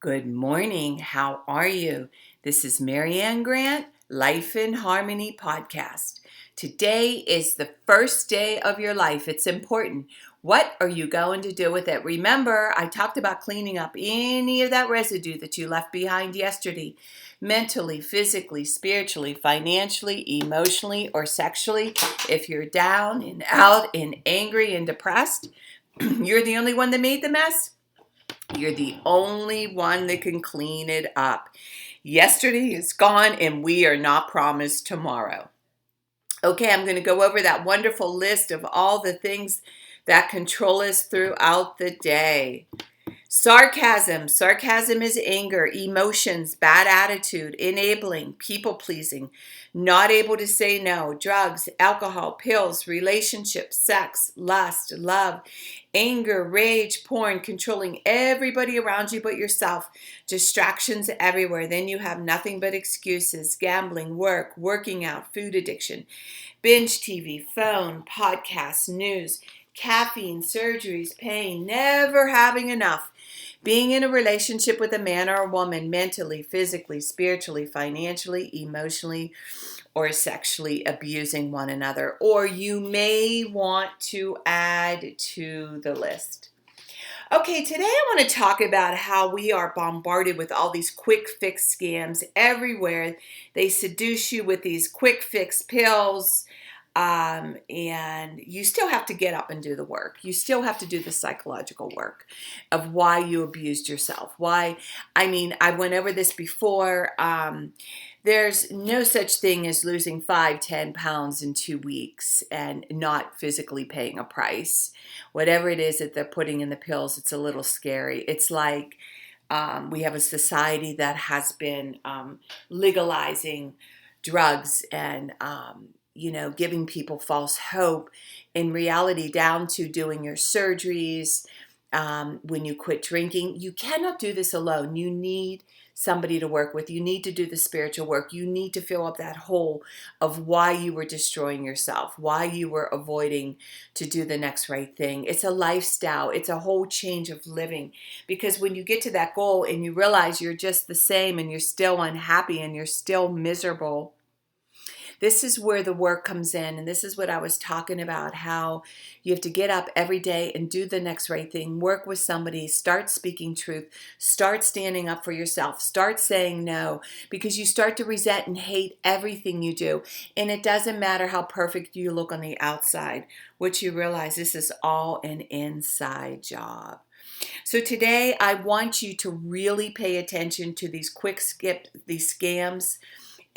Good morning. How are you? This is Marianne Grant, Life in Harmony podcast. Today is the first day of your life. It's important. What are you going to do with it? Remember, I talked about cleaning up any of that residue that you left behind yesterday, mentally, physically, spiritually, financially, emotionally, or sexually. If you're down and out and angry and depressed, you're the only one that made the mess. You're the only one that can clean it up. Yesterday is gone and we are not promised tomorrow. Okay, I'm going to go over that wonderful list of all the things that control us throughout the day. Sarcasm. Sarcasm is anger, emotions, bad attitude, enabling, people pleasing, not able to say no, drugs, alcohol, pills, relationships, sex, lust, love, anger, rage, porn, controlling everybody around you but yourself, distractions everywhere. Then you have nothing but excuses, gambling, work, working out, food addiction, binge TV, phone, podcasts, news, caffeine, surgeries, pain, never having enough. Being in a relationship with a man or a woman mentally, physically, spiritually, financially, emotionally, or sexually abusing one another. Or you may want to add to the list. Okay, today I want to talk about how we are bombarded with all these quick fix scams everywhere. They seduce you with these quick fix pills, and you still have to get up and do the work. You still have to do the psychological work of why you abused yourself. I went over this before. There's no such thing as losing 5, 10 pounds in 2 weeks and not physically paying a price. Whatever it is that they're putting in the pills, it's a little scary. It's like we have a society that has been legalizing drugs and giving people false hope. In reality, down to doing your surgeries, when you quit drinking, you cannot do this alone. You need somebody to work with. You need to do the spiritual work. You need to fill up that hole of why you were destroying yourself, why you were avoiding to do the next right thing. It's a lifestyle. It's a whole change of living. Because when you get to that goal and you realize you're just the same and you're still unhappy and you're still miserable, this is where the work comes in. And this is what I was talking about, how you have to get up every day and do the next right thing, work with somebody, start speaking truth, start standing up for yourself, start saying no, because you start to resent and hate everything you do. And it doesn't matter how perfect you look on the outside. What you realize, this is all an inside job. So today I want you to really pay attention to these these scams,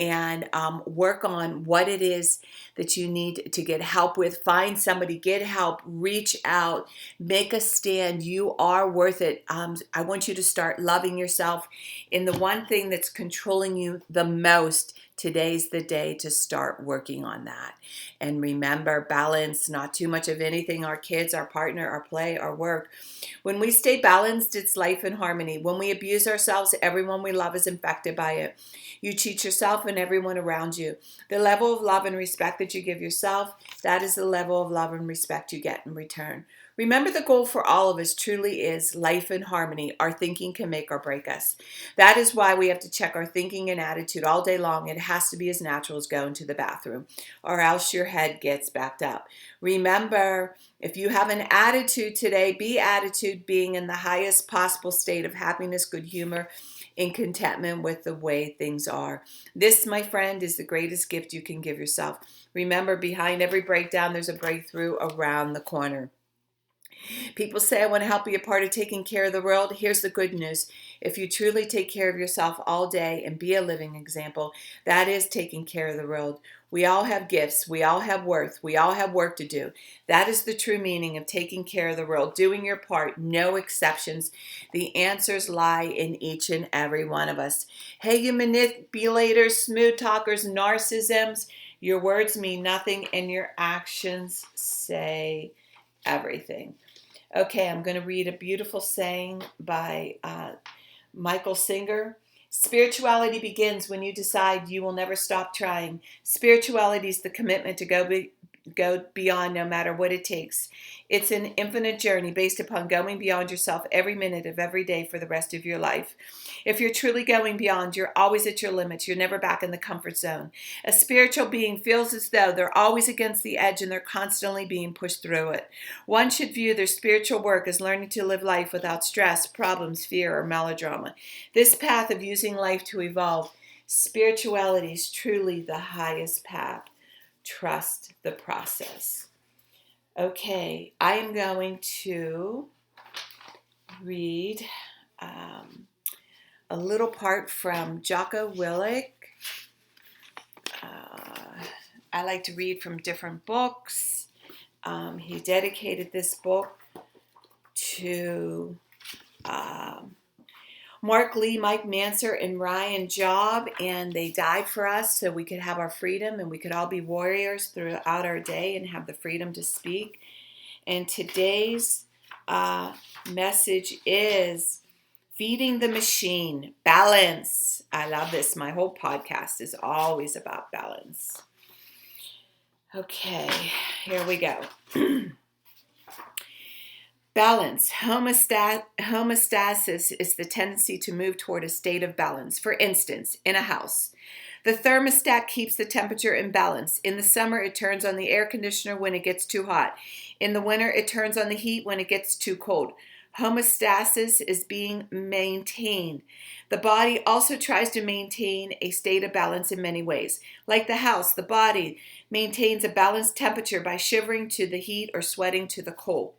and work on what it is that you need to get help with. Find somebody, get help, reach out, make a stand. You are worth it. I want you to start loving yourself. And the one thing that's controlling you the most, today's the day to start working on that. And remember, balance, not too much of anything, our kids, our partner, our play, our work. When we stay balanced, it's life in harmony. When we abuse ourselves, everyone we love is infected by it. You cheat yourself and everyone around you. The level of love and respect that you give yourself, that is the level of love and respect you get in return. Remember, the goal for all of us truly is life in harmony. Our thinking can make or break us. That is why we have to check our thinking and attitude all day long. It has to be as natural as going to the bathroom, or else your head gets backed up. Remember, if you have an attitude today, be attitude being in the highest possible state of happiness, good humor, in contentment with the way things are. This, my friend, is the greatest gift you can give yourself. Remember, behind every breakdown, there's a breakthrough around the corner. People say, I want to help be a part of taking care of the world. Here's the good news. If you truly take care of yourself all day and be a living example, that is taking care of the world. We all have gifts. We all have worth. We all have work to do. That is the true meaning of taking care of the world, doing your part, no exceptions. The answers lie in each and every one of us. Hey, you manipulators, smooth talkers, narcissisms, your words mean nothing and your actions say everything. Okay, I'm going to read a beautiful saying by Michael Singer. Spirituality begins when you decide you will never stop trying. Spirituality is the commitment to go go beyond no matter what it takes. It's an infinite journey based upon going beyond yourself every minute of every day for the rest of your life. If you're truly going beyond, you're always at your limits. You're never back in the comfort zone. A spiritual being feels as though they're always against the edge and they're constantly being pushed through it. One should view their spiritual work as learning to live life without stress, problems, fear, or melodrama. This path of using life to evolve, spirituality is truly the highest path. Trust the process. Okay, I am going to read a little part from Jocko Willink. I like to read from different books. He dedicated this book to Mark Lee, Mike Manser, and Ryan Job, and they died for us so we could have our freedom and we could all be warriors throughout our day and have the freedom to speak. And today's message is feeding the machine, balance. I love this. My whole podcast is always about balance. Okay, here we go. Balance. Homeostasis is the tendency to move toward a state of balance. For instance, in a house, the thermostat keeps the temperature in balance. In the summer, it turns on the air conditioner when it gets too hot. In the winter, it turns on the heat when it gets too cold. Homeostasis is being maintained. The body also tries to maintain a state of balance in many ways. Like the house, the body maintains a balanced temperature by shivering to the heat or sweating to the cold.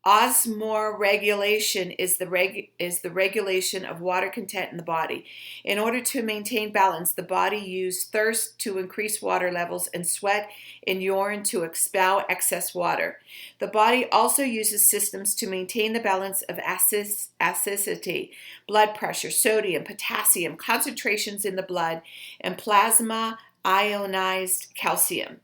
Osmoregulation is the regulation of water content in the body. In order to maintain balance, the body uses thirst to increase water levels and sweat and urine to expel excess water. The body also uses systems to maintain the balance of acidity, blood pressure, sodium, potassium, concentrations in the blood, and plasma ionized calcium.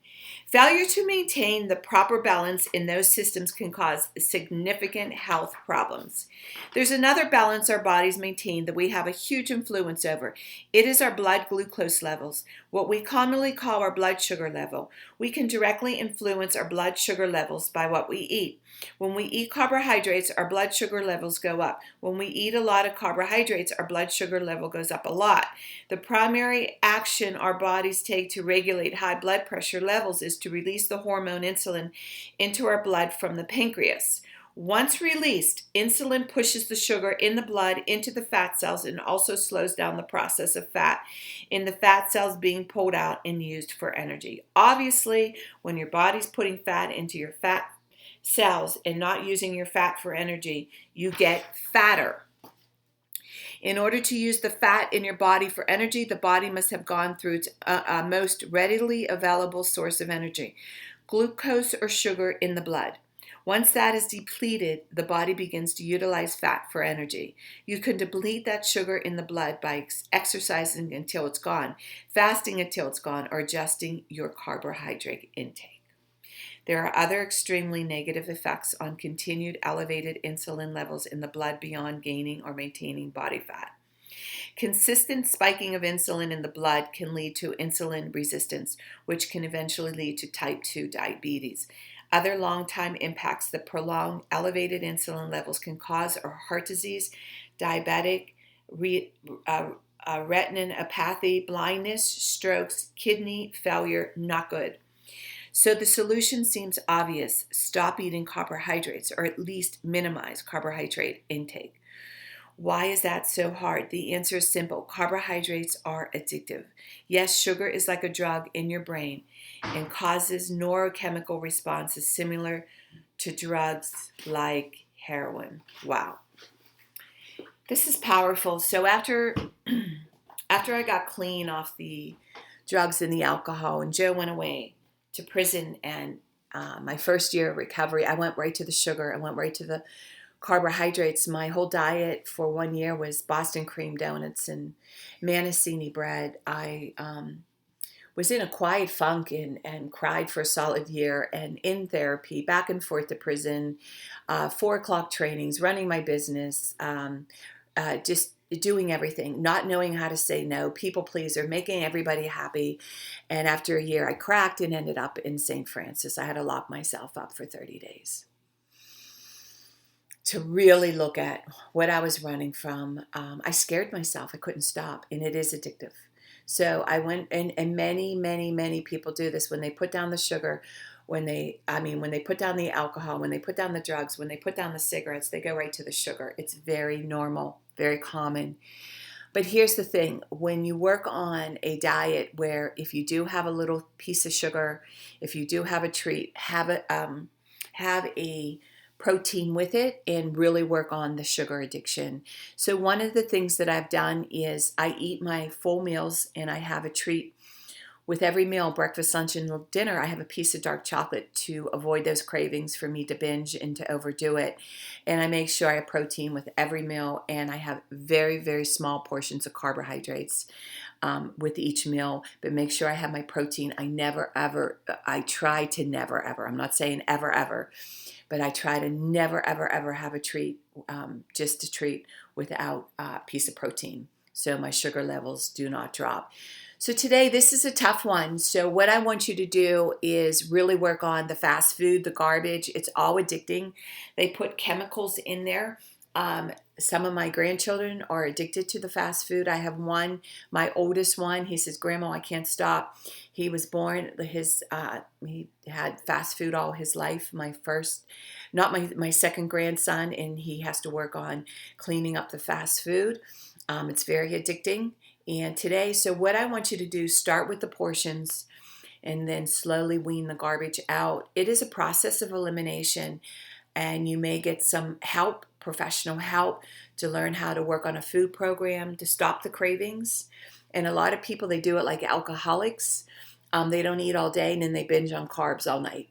Failure to maintain the proper balance in those systems can cause significant health problems. There's another balance our bodies maintain that we have a huge influence over. It is our blood glucose levels, what we commonly call our blood sugar level. We can directly influence our blood sugar levels by what we eat. When we eat carbohydrates, our blood sugar levels go up. When we eat a lot of carbohydrates, our blood sugar level goes up a lot. The primary action our bodies take to regulate high blood pressure levels is to release the hormone insulin into our blood from the pancreas. Once released, insulin pushes the sugar in the blood into the fat cells and also slows down the process of fat in the fat cells being pulled out and used for energy. Obviously, when your body's putting fat into your fat cells and not using your fat for energy, you get fatter. In order to use the fat in your body for energy, the body must have gone through its most readily available source of energy, glucose or sugar in the blood. Once that is depleted, the body begins to utilize fat for energy. You can deplete that sugar in the blood by exercising until it's gone, fasting until it's gone, or adjusting your carbohydrate intake. There are other extremely negative effects on continued elevated insulin levels in the blood beyond gaining or maintaining body fat. Consistent spiking of insulin in the blood can lead to insulin resistance, which can eventually lead to type 2 diabetes. Other long-time impacts, the prolonged elevated insulin levels can cause heart disease, diabetic retinopathy, blindness, strokes, kidney failure. Not good. So the solution seems obvious. Stop eating carbohydrates, or at least minimize carbohydrate intake. Why is that so hard? The answer is simple. Carbohydrates are addictive. Yes, sugar is like a drug in your brain and causes neurochemical responses similar to drugs like heroin. Wow. This is powerful. So after I got clean off the drugs and the alcohol, and Joe went away to prison, and my first year of recovery, I went right to the sugar. I went right to the carbohydrates. My whole diet for 1 year was Boston cream donuts and Manassini bread. I was in a quiet funk and cried for a solid year, and in therapy, back and forth to prison, 4 o'clock trainings, running my business, just doing everything, not knowing how to say no, people pleaser, making everybody happy. And after a year, I cracked and ended up in St. Francis. I had to lock myself up for 30 days to really look at what I was running from. I scared myself. I couldn't stop, and it is addictive. So I went, and many people do this when they put down the sugar, when they put down the alcohol, when they put down the drugs, when they put down the cigarettes, they go right to the sugar. It's very normal, very common. But here's the thing, when you work on a diet where if you do have a little piece of sugar, if you do have a treat, have a protein with it and really work on the sugar addiction. So one of the things that I've done is I eat my full meals and I have a treat with every meal, breakfast, lunch, and dinner. I have a piece of dark chocolate to avoid those cravings for me to binge and to overdo it. And I make sure I have protein with every meal, and I have very, very small portions of carbohydrates with each meal, but make sure I have my protein. I try to never, ever, I'm not saying ever, ever, but I try to never, ever, ever have a treat, just a treat without a piece of protein, so my sugar levels do not drop. So today, this is a tough one. So what I want you to do is really work on the fast food, the garbage. It's all addicting. They put chemicals in there. Some of my grandchildren are addicted to the fast food. I have one, my oldest one, he says, Grandma, I can't stop. He was born, he had fast food all his life. My second grandson, and he has to work on cleaning up the fast food. It's very addicting. And today, so what I want you to do, start with the portions and then slowly wean the garbage out. It is a process of elimination, and you may get some help, professional help, to learn how to work on a food program to stop the cravings. And a lot of people, they do it like alcoholics. They don't eat all day and then they binge on carbs all night.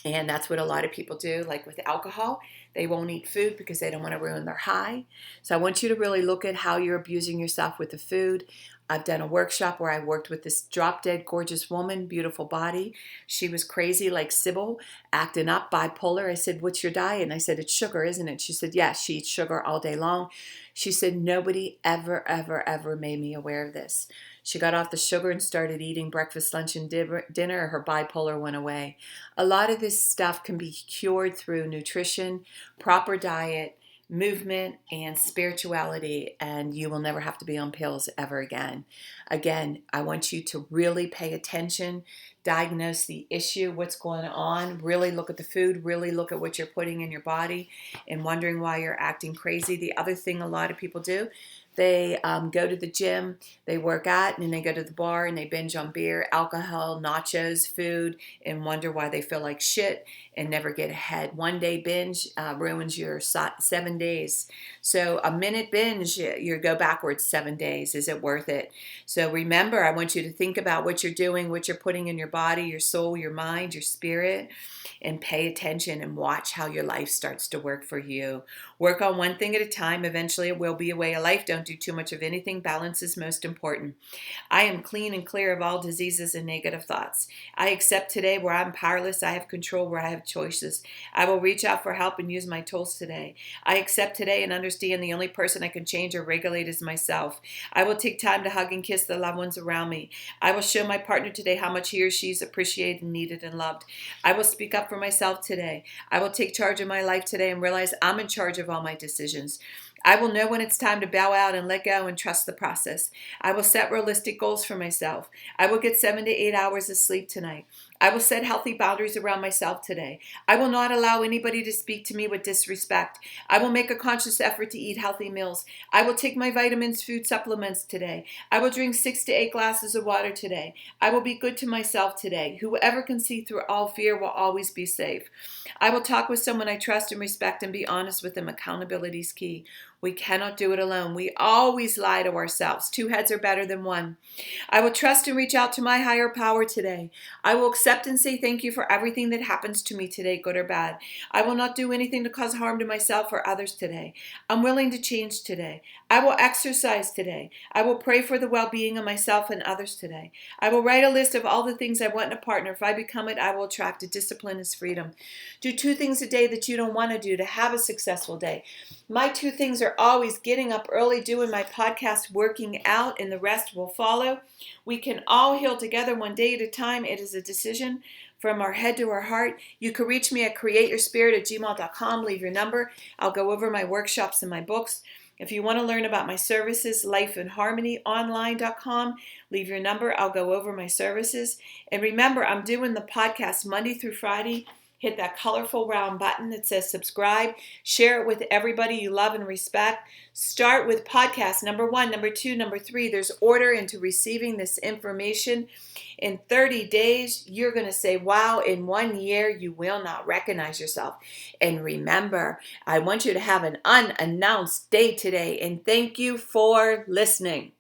And that's what a lot of people do. Like with alcohol, they won't eat food because they don't want to ruin their high. So I want you to really look at how you're abusing yourself with the food. I've done a workshop where I worked with this drop-dead gorgeous woman, beautiful body. She was crazy like Sybil, acting up, bipolar. I said, what's your diet? And I said, it's sugar, isn't it? She said, yes, she eats sugar all day long. She said, nobody ever, ever, ever made me aware of this. She got off the sugar and started eating breakfast, lunch, and dinner. Her bipolar went away. A lot of this stuff can be cured through nutrition, proper diet, movement, and spirituality, and you will never have to be on pills ever again. Again, I want you to really pay attention, diagnose the issue, what's going on, really look at the food, really look at what you're putting in your body and wondering why you're acting crazy. The other thing a lot of people do, they go to the gym, they work out, and then they go to the bar and they binge on beer, alcohol, nachos, food, and wonder why they feel like shit and never get ahead. One day binge ruins your 7 days. So a minute binge, you go backwards 7 days. Is it worth it? So remember, I want you to think about what you're doing, what you're putting in your body, your soul, your mind, your spirit, and pay attention and watch how your life starts to work for you. Work on one thing at a time. Eventually, it will be a way of life. Don't do too much of anything. Balance is most important. I am clean and clear of all diseases and negative thoughts. I accept today where I'm powerless. I have control where I have choices. I will reach out for help and use my tools today. I accept today and understand the only person I can change or regulate is myself. I will take time to hug and kiss the loved ones around me. I will show my partner today how much he or she is appreciated, needed, and loved. I will speak up for myself today. I will take charge of my life today and realize I'm in charge of all my decisions. I will know when it's time to bow out and let go and trust the process. I will set realistic goals for myself. I will get 7 to 8 hours of sleep tonight. I will set healthy boundaries around myself today. I will not allow anybody to speak to me with disrespect. I will make a conscious effort to eat healthy meals. I will take my vitamins, food supplements today. I will drink 6 to 8 glasses of water today. I will be good to myself today. Whoever can see through all fear will always be safe. I will talk with someone I trust and respect and be honest with them. Accountability is key. We cannot do it alone. We always lie to ourselves. 2 heads are better than 1. I will trust and reach out to my higher power today. I will accept and say thank you for everything that happens to me today, good or bad. I will not do anything to cause harm to myself or others today. I'm willing to change today. I will exercise today. I will pray for the well-being of myself and others today. I will write a list of all the things I want in a partner. If I become it, I will attract it. Discipline is freedom. Do 2 things a day that you don't want to do to have a successful day. My 2 things are are always getting up early, doing my podcast, working out, and the rest will follow. We can all heal together one day at a time. It is a decision from our head to our heart. You can reach me at createyourspirit@gmail.com. Leave your number. I'll go over my workshops and my books. If you want to learn about my services, lifeinharmonyonline.com. Leave your number. I'll go over my services. And remember, I'm doing the podcast Monday through Friday. Hit that colorful round button that says subscribe. Share it with everybody you love and respect. Start with podcast number 1, number 2, number 3. There's order into receiving this information. In 30 days, you're going to say, wow, in 1 year, you will not recognize yourself. And remember, I want you to have an unannounced day today. And thank you for listening.